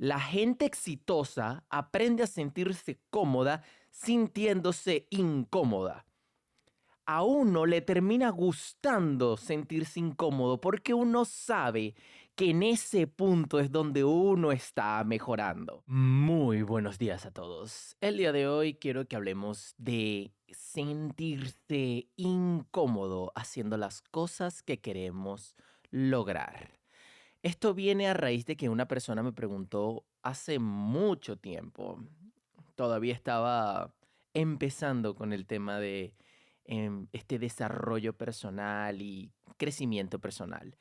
La gente exitosa aprende a sentirse cómoda sintiéndose incómoda. A uno le termina gustando sentirse incómodo porque uno sabe que en ese punto es donde uno está mejorando. Muy buenos días a todos. El día de hoy quiero que hablemos de sentirse incómodo haciendo las cosas que queremos lograr. Esto viene a raíz de que una persona me preguntó hace mucho tiempo. Todavía estaba empezando con el tema de este desarrollo personal y crecimiento personal.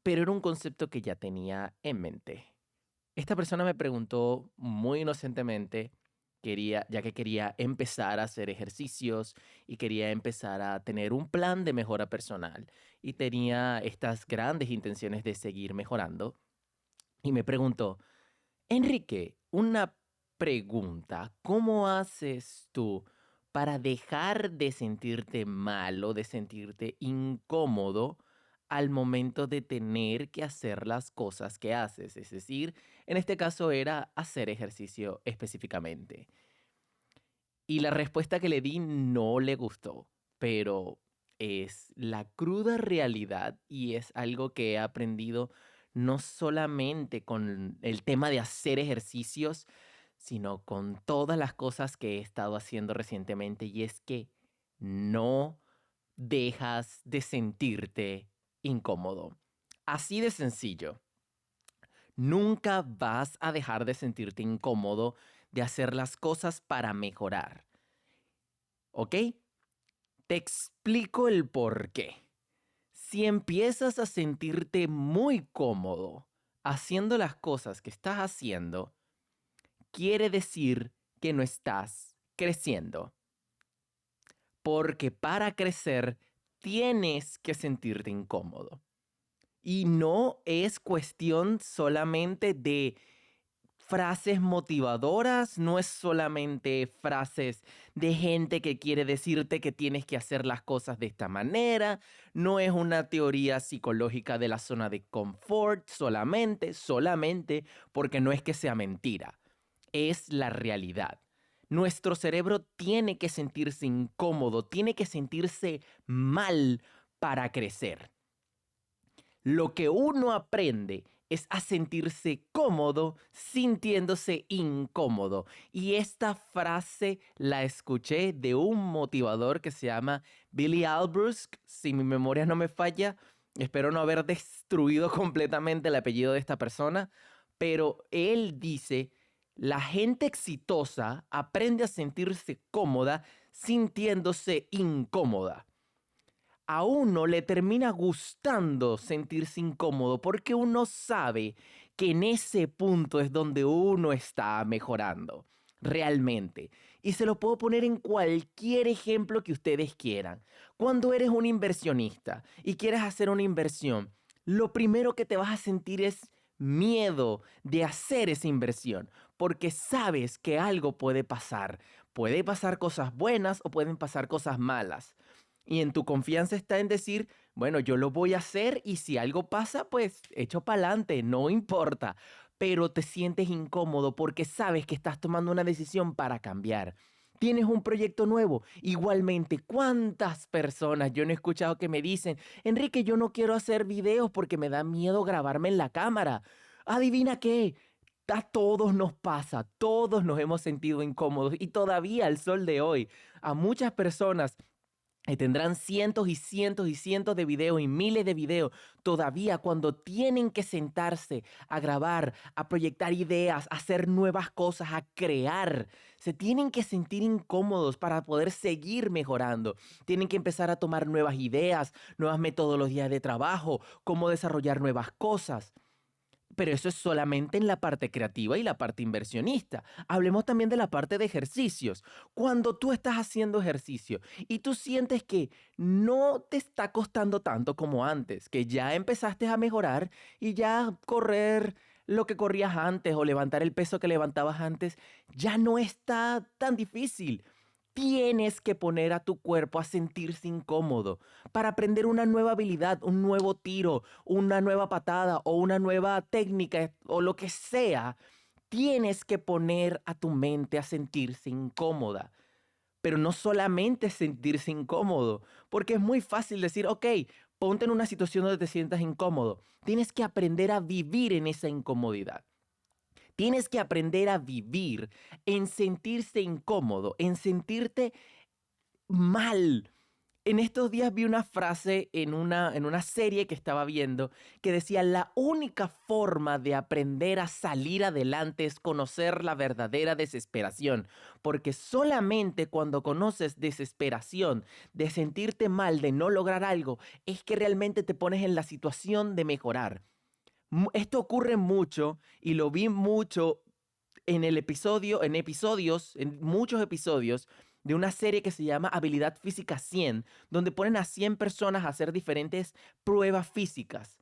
Pero era un concepto que ya tenía en mente. Esta persona me preguntó muy inocentemente, ya que quería empezar a hacer ejercicios y quería empezar a tener un plan de mejora personal y tenía estas grandes intenciones de seguir mejorando. Y me preguntó, Enrique, una pregunta, ¿cómo haces tú para dejar de sentirte mal o de sentirte incómodo al momento de tener que hacer las cosas que haces? Es decir, en este caso era hacer ejercicio específicamente. Y la respuesta que le di no le gustó, pero es la cruda realidad y es algo que he aprendido no solamente con el tema de hacer ejercicios, sino con todas las cosas que he estado haciendo recientemente, y es que no dejas de sentirte incómodo. Así de sencillo. Nunca vas a dejar de sentirte incómodo de hacer las cosas para mejorar. ¿Ok? Te explico el por qué. Si empiezas a sentirte muy cómodo haciendo las cosas que estás haciendo, quiere decir que no estás creciendo. Porque para crecer tienes que sentirte incómodo. Y no es cuestión solamente de frases motivadoras, no es solamente frases de gente que quiere decirte que tienes que hacer las cosas de esta manera, no es una teoría psicológica de la zona de confort solamente porque no es que sea mentira, es la realidad. Nuestro cerebro tiene que sentirse incómodo, tiene que sentirse mal para crecer. Lo que uno aprende es a sentirse cómodo sintiéndose incómodo. Y esta frase la escuché de un motivador que se llama Billy Albrusque, si mi memoria no me falla. Espero no haber destruido completamente el apellido de esta persona, pero él dice, la gente exitosa aprende a sentirse cómoda sintiéndose incómoda. A uno le termina gustando sentirse incómodo porque uno sabe que en ese punto es donde uno está mejorando, realmente. Y se lo puedo poner en cualquier ejemplo que ustedes quieran. Cuando eres un inversionista y quieres hacer una inversión, lo primero que te vas a sentir es miedo de hacer esa inversión, porque sabes que algo puede pasar. Puede pasar cosas buenas o pueden pasar cosas malas. Y en tu confianza está en decir, bueno, yo lo voy a hacer y si algo pasa, pues echo para adelante, no importa. Pero te sientes incómodo porque sabes que estás tomando una decisión para cambiar. Tienes un proyecto nuevo. Igualmente, ¿cuántas personas yo no he escuchado que me dicen, Enrique, yo no quiero hacer videos porque me da miedo grabarme en la cámara? Adivina qué. A todos nos pasa, todos nos hemos sentido incómodos y todavía al sol de hoy, a muchas personas tendrán cientos y cientos y cientos de videos y miles de videos. Todavía cuando tienen que sentarse a grabar, a proyectar ideas, a hacer nuevas cosas, a crear, se tienen que sentir incómodos para poder seguir mejorando. Tienen que empezar a tomar nuevas ideas, nuevas metodologías de trabajo, cómo desarrollar nuevas cosas. Pero eso es solamente en la parte creativa y la parte inversionista. Hablemos también de la parte de ejercicios. Cuando tú estás haciendo ejercicio y tú sientes que no te está costando tanto como antes, que ya empezaste a mejorar y ya correr lo que corrías antes o levantar el peso que levantabas antes, ya no está tan difícil. Tienes que poner a tu cuerpo a sentirse incómodo para aprender una nueva habilidad, un nuevo tiro, una nueva patada o una nueva técnica o lo que sea. Tienes que poner a tu mente a sentirse incómoda. Pero no solamente sentirse incómodo, porque es muy fácil decir, ok, ponte en una situación donde te sientas incómodo. Tienes que aprender a vivir en esa incomodidad. Tienes que aprender a vivir en sentirse incómodo, en sentirte mal. En estos días vi una frase en una serie que estaba viendo que decía, la única forma de aprender a salir adelante es conocer la verdadera desesperación, porque solamente cuando conoces desesperación, de sentirte mal, de no lograr algo, es que realmente te pones en la situación de mejorar. Esto ocurre mucho y lo vi mucho en muchos episodios de una serie que se llama Habilidad Física 100, donde ponen a 100 personas a hacer diferentes pruebas físicas.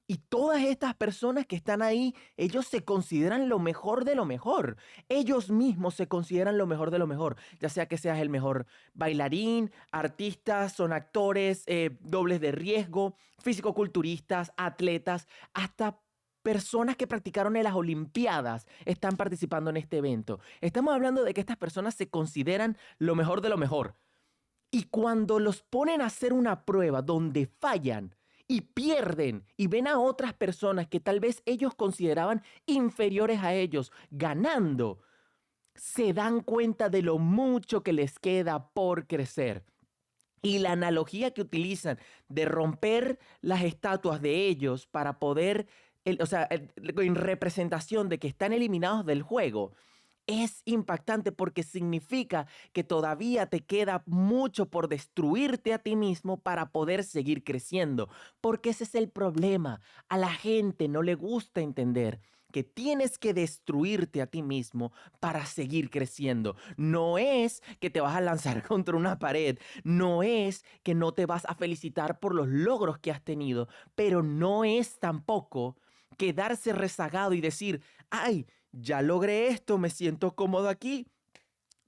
Y todas estas personas que están ahí, ellos se consideran lo mejor de lo mejor. Ellos mismos se consideran lo mejor de lo mejor. Ya sea que seas el mejor bailarín, artistas, son actores, dobles de riesgo, fisicoculturistas, atletas, hasta personas que practicaron en las Olimpiadas están participando en este evento. Estamos hablando de que estas personas se consideran lo mejor de lo mejor. Y cuando los ponen a hacer una prueba donde fallan y pierden y ven a otras personas que tal vez ellos consideraban inferiores a ellos ganando, se dan cuenta de lo mucho que les queda por crecer. Y la analogía que utilizan de romper las estatuas de ellos para poder, en representación de que están eliminados del juego, es impactante porque significa que todavía te queda mucho por destruirte a ti mismo para poder seguir creciendo. Porque ese es el problema. A la gente no le gusta entender que tienes que destruirte a ti mismo para seguir creciendo. No es que te vas a lanzar contra una pared, no es que no te vas a felicitar por los logros que has tenido, pero no es tampoco quedarse rezagado y decir, ay, ya logré esto, me siento cómodo aquí.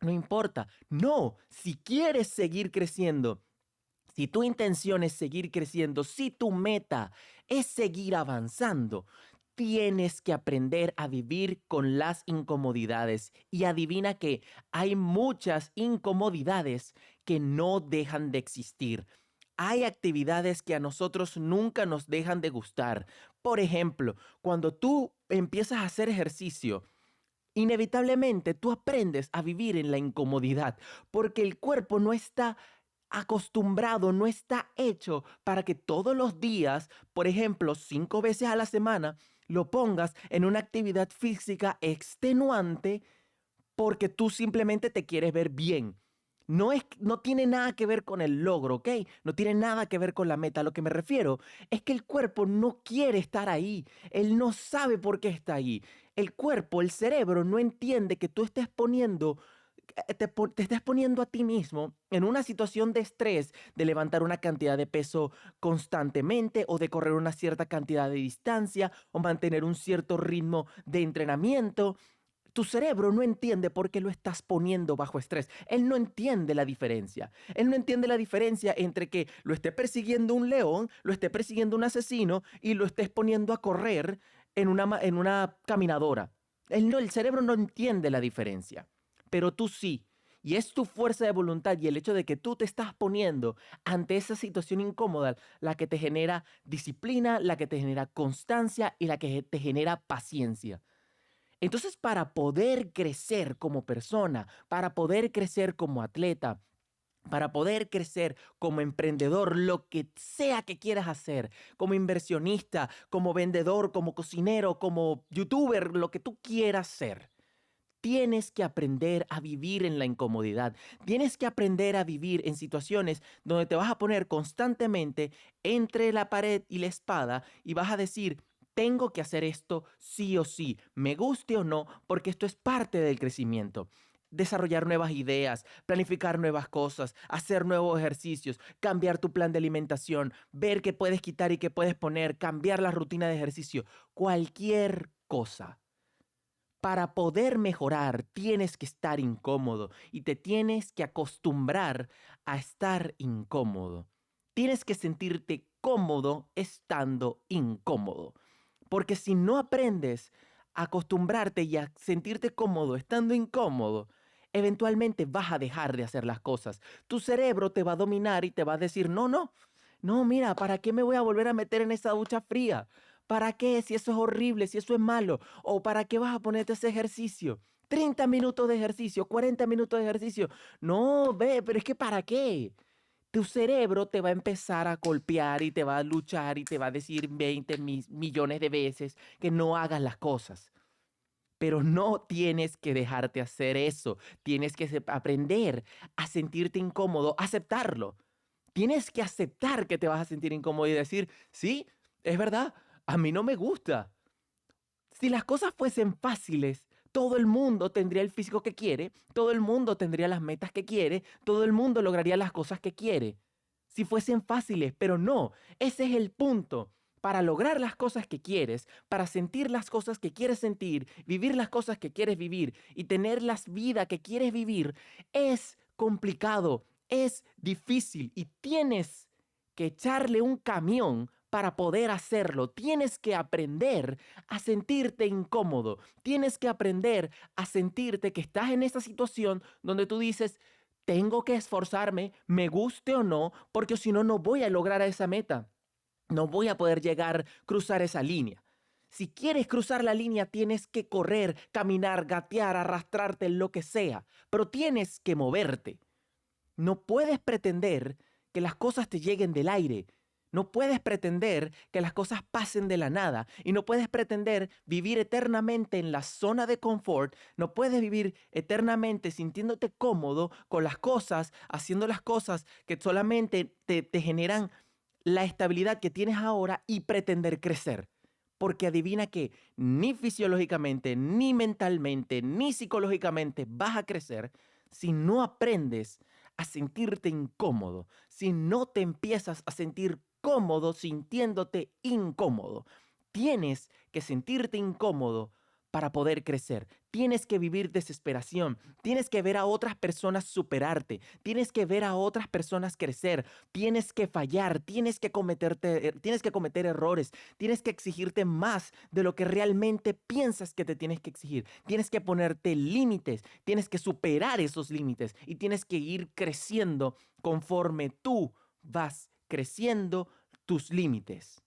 No importa. No, si quieres seguir creciendo, si tu intención es seguir creciendo, si tu meta es seguir avanzando, tienes que aprender a vivir con las incomodidades. Y adivina que hay muchas incomodidades que no dejan de existir. Hay actividades que a nosotros nunca nos dejan de gustar. Por ejemplo, cuando tú empiezas a hacer ejercicio, inevitablemente tú aprendes a vivir en la incomodidad porque el cuerpo no está acostumbrado, no está hecho para que todos los días, por ejemplo, 5 veces a la semana, lo pongas en una actividad física extenuante porque tú simplemente te quieres ver bien. No tiene nada que ver con el logro, ¿ok? No tiene nada que ver con la meta. A lo que me refiero es que el cuerpo no quiere estar ahí. Él no sabe por qué está ahí. El cuerpo, el cerebro, no entiende que tú estés poniendo, te estés poniendo a ti mismo en una situación de estrés, de levantar una cantidad de peso constantemente o de correr una cierta cantidad de distancia o mantener un cierto ritmo de entrenamiento. Tu cerebro no entiende por qué lo estás poniendo bajo estrés. Él no entiende la diferencia. Él no entiende la diferencia entre que lo esté persiguiendo un león, lo esté persiguiendo un asesino y lo estés poniendo a correr en una caminadora. El cerebro no entiende la diferencia, pero tú sí. Y es tu fuerza de voluntad y el hecho de que tú te estás poniendo ante esa situación incómoda la que te genera disciplina, la que te genera constancia y la que te genera paciencia. Entonces, para poder crecer como persona, para poder crecer como atleta, para poder crecer como emprendedor, lo que sea que quieras hacer, como inversionista, como vendedor, como cocinero, como youtuber, lo que tú quieras ser, tienes que aprender a vivir en la incomodidad. Tienes que aprender a vivir en situaciones donde te vas a poner constantemente entre la pared y la espada y vas a decir, tengo que hacer esto sí o sí, me guste o no, porque esto es parte del crecimiento. Desarrollar nuevas ideas, planificar nuevas cosas, hacer nuevos ejercicios, cambiar tu plan de alimentación, ver qué puedes quitar y qué puedes poner, cambiar la rutina de ejercicio, cualquier cosa Para poder mejorar, tienes que estar incómodo y te tienes que acostumbrar a estar incómodo. Tienes que sentirte cómodo estando incómodo. Porque si no aprendes a acostumbrarte y a sentirte cómodo estando incómodo, eventualmente vas a dejar de hacer las cosas. Tu cerebro te va a dominar y te va a decir, no, no, no, mira, ¿para qué me voy a volver a meter en esa ducha fría? ¿Para qué? Si eso es horrible, si eso es malo. ¿O para qué vas a ponerte ese ejercicio? 30 minutos de ejercicio, 40 minutos de ejercicio. No, ve, pero es que ¿para qué? Tu cerebro te va a empezar a golpear y te va a luchar y te va a decir 20 millones de veces que no hagas las cosas. Pero no tienes que dejarte hacer eso. Tienes que aprender a sentirte incómodo, aceptarlo. Tienes que aceptar que te vas a sentir incómodo y decir, sí, es verdad, a mí no me gusta. Si las cosas fuesen fáciles, todo el mundo tendría el físico que quiere, todo el mundo tendría las metas que quiere, todo el mundo lograría las cosas que quiere. Si fuesen fáciles, pero no, ese es el punto. Para lograr las cosas que quieres, para sentir las cosas que quieres sentir, vivir las cosas que quieres vivir y tener la vida que quieres vivir, es complicado, es difícil y tienes que echarle un camión para poder hacerlo. Tienes que aprender a sentirte incómodo. Tienes que aprender a sentirte que estás en esa situación donde tú dices, tengo que esforzarme, me guste o no, porque si no, no voy a lograr a esa meta. No voy a poder llegar, cruzar esa línea. Si quieres cruzar la línea, tienes que correr, caminar, gatear, arrastrarte, lo que sea, pero tienes que moverte. No puedes pretender que las cosas te lleguen del aire. No puedes pretender que las cosas pasen de la nada y no puedes pretender vivir eternamente en la zona de confort. No puedes vivir eternamente sintiéndote cómodo con las cosas, haciendo las cosas que solamente te generan la estabilidad que tienes ahora y pretender crecer. Porque adivina que ni fisiológicamente, ni mentalmente, ni psicológicamente vas a crecer si no aprendes a sentirte incómodo, si no te empiezas a sentir cómodo sintiéndote incómodo. Tienes que sentirte incómodo para poder crecer. Tienes que vivir desesperación. Tienes que ver a otras personas superarte. Tienes que ver a otras personas crecer. Tienes que fallar. Tienes que cometer errores. Tienes que exigirte más de lo que realmente piensas que te tienes que exigir. Tienes que ponerte límites. Tienes que superar esos límites y tienes que ir creciendo conforme tú vas creciendo tus límites.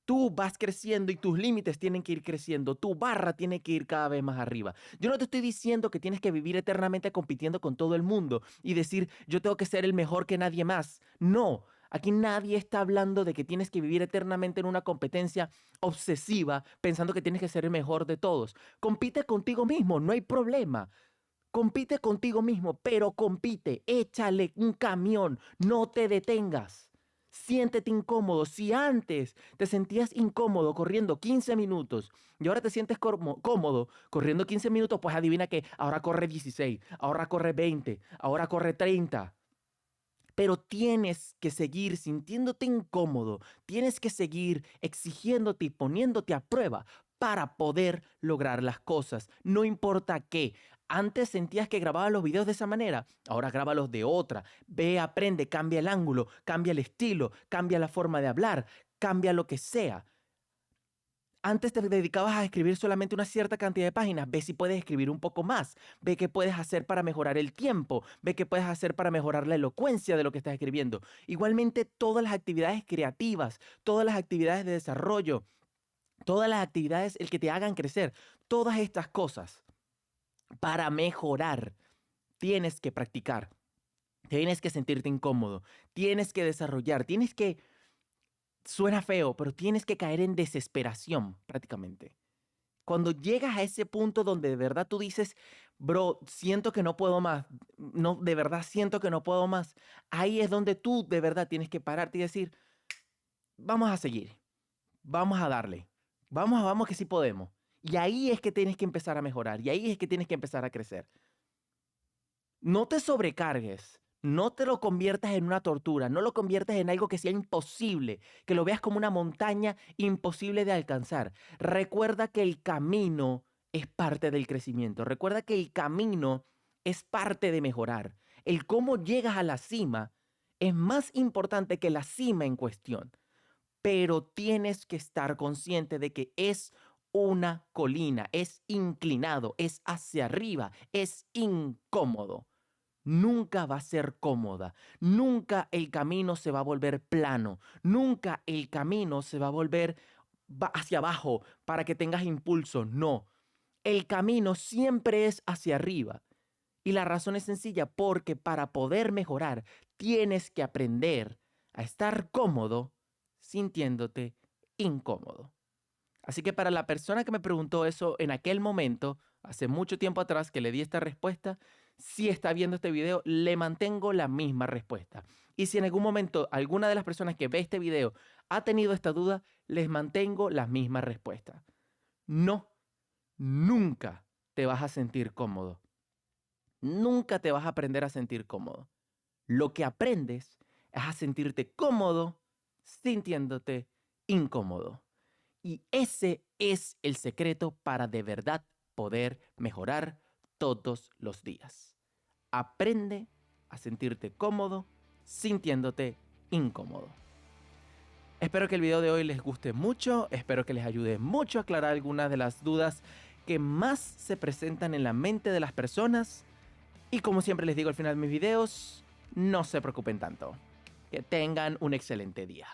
Tú vas creciendo y tus límites tienen que ir creciendo. Tu barra tiene que ir cada vez más arriba. Yo no te estoy diciendo que tienes que vivir eternamente compitiendo con todo el mundo y decir, yo tengo que ser el mejor que nadie más. No, aquí nadie está hablando de que tienes que vivir eternamente en una competencia obsesiva pensando que tienes que ser el mejor de todos. Compite contigo mismo, no hay problema. Compite contigo mismo, pero compite, échale un camión, no te detengas. Siéntete incómodo. Si antes te sentías incómodo corriendo 15 minutos y ahora te sientes cómodo corriendo 15 minutos, pues adivina que ahora corre 16, ahora corre 20, ahora corre 30. Pero tienes que seguir sintiéndote incómodo, tienes que seguir exigiéndote y poniéndote a prueba para poder lograr las cosas, no importa qué. Antes sentías que grababas los videos de esa manera, ahora grábalos de otra. Ve, aprende, cambia el ángulo, cambia el estilo, cambia la forma de hablar, cambia lo que sea. Antes te dedicabas a escribir solamente una cierta cantidad de páginas. Ve si puedes escribir un poco más. Ve qué puedes hacer para mejorar el tiempo. Ve qué puedes hacer para mejorar la elocuencia de lo que estás escribiendo. Igualmente, todas las actividades creativas, todas las actividades de desarrollo, todas las actividades el que te hagan crecer, todas estas cosas para mejorar, tienes que practicar. Tienes que sentirte incómodo. Tienes que desarrollar. Tienes que suena feo, pero tienes que caer en desesperación prácticamente. Cuando llegas a ese punto donde de verdad tú dices, bro, siento que no puedo más, no, de verdad siento que no puedo más, ahí es donde tú de verdad tienes que pararte y decir, vamos a seguir, vamos a darle, vamos que sí podemos. Y ahí es que tienes que empezar a mejorar, y ahí es que tienes que empezar a crecer. No te sobrecargues, no te lo conviertas en una tortura, no lo conviertas en algo que sea imposible, que lo veas como una montaña imposible de alcanzar. Recuerda que el camino es parte del crecimiento. Recuerda que el camino es parte de mejorar. El cómo llegas a la cima es más importante que la cima en cuestión, pero tienes que estar consciente de que es una colina, es inclinado, es hacia arriba, es incómodo. Nunca va a ser cómoda, nunca el camino se va a volver plano, nunca el camino se va a volver hacia abajo para que tengas impulso, no. El camino siempre es hacia arriba. Y la razón es sencilla, porque para poder mejorar tienes que aprender a estar cómodo sintiéndote incómodo. Así que para la persona que me preguntó eso en aquel momento, hace mucho tiempo atrás que le di esta respuesta, si está viendo este video, le mantengo la misma respuesta. Y si en algún momento alguna de las personas que ve este video ha tenido esta duda, les mantengo la misma respuesta. No, nunca te vas a sentir cómodo. Nunca te vas a aprender a sentir cómodo. Lo que aprendes es a sentirte cómodo sintiéndote incómodo. Y ese es el secreto para de verdad poder mejorar todos los días. Aprende a sentirte cómodo sintiéndote incómodo. Espero que el video de hoy les guste mucho, espero que les ayude mucho a aclarar algunas de las dudas que más se presentan en la mente de las personas. Y como siempre les digo al final de mis videos, no se preocupen tanto. Que tengan un excelente día.